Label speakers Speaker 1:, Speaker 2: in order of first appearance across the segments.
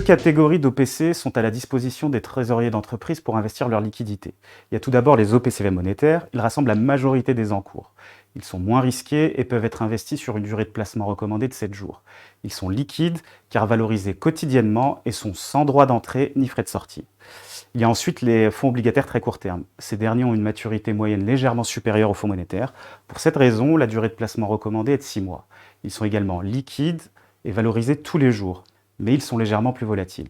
Speaker 1: catégories d'OPC sont à la disposition des trésoriers d'entreprise pour investir leur liquidité. Il y a tout d'abord les OPCV monétaires, ils rassemblent la majorité des encours. Ils sont moins risqués et peuvent être investis sur une durée de placement recommandée de 7 jours. Ils sont liquides car valorisés quotidiennement et sont sans droit d'entrée ni frais de sortie. Il y a ensuite les fonds obligataires très court terme. Ces derniers ont une maturité moyenne légèrement supérieure aux fonds monétaires. Pour cette raison, la durée de placement recommandée est de 6 mois. Ils sont également liquides et valorisés tous les jours, mais ils sont légèrement plus volatiles.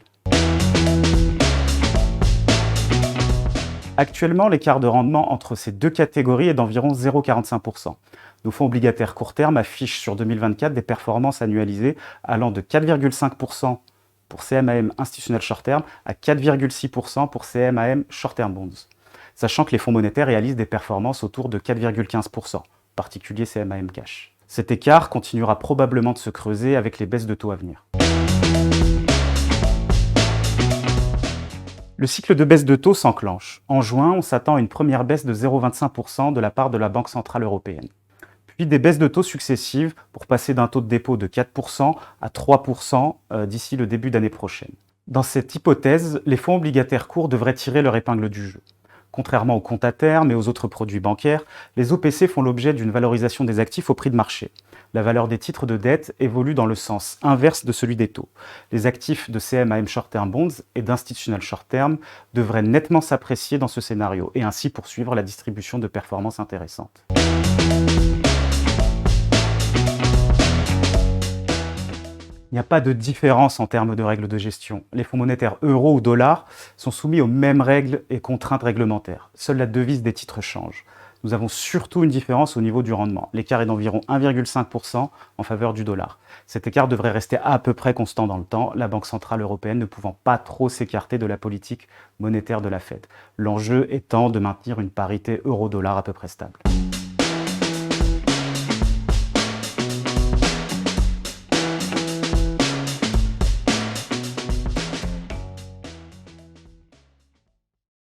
Speaker 1: Actuellement, l'écart de rendement entre ces deux catégories est d'environ 0,45%. Nos fonds obligataires court terme affichent sur 2024 des performances annualisées allant de 4,5% pour CMAM Institutional Short Term à 4,6% pour CMAM Short Term Bonds, sachant que les fonds monétaires réalisent des performances autour de 4,15%, en particulier CMAM Cash. Cet écart continuera probablement de se creuser avec les baisses de taux à venir. Le cycle de baisse de taux s'enclenche. En juin, on s'attend à une première baisse de 0,25% de la part de la Banque centrale européenne. Puis des baisses de taux successives pour passer d'un taux de dépôt de 4% à 3% d'ici le début d'année prochaine. Dans cette hypothèse, les fonds obligataires courts devraient tirer leur épingle du jeu. Contrairement aux comptes à terme et aux autres produits bancaires, les OPC font l'objet d'une valorisation des actifs au prix de marché. La valeur des titres de dette évolue dans le sens inverse de celui des taux. Les actifs de CMAM Short Term Bonds et d'Institutional Short Term devraient nettement s'apprécier dans ce scénario et ainsi poursuivre la distribution de performances intéressantes. Il n'y a pas de différence en termes de règles de gestion. Les fonds monétaires euro ou dollars sont soumis aux mêmes règles et contraintes réglementaires. Seule la devise des titres change. Nous avons surtout une différence au niveau du rendement. L'écart est d'environ 1,5% en faveur du dollar. Cet écart devrait rester à peu près constant dans le temps, la Banque centrale européenne ne pouvant pas trop s'écarter de la politique monétaire de la Fed. L'enjeu étant de maintenir une parité euro-dollar à peu près stable.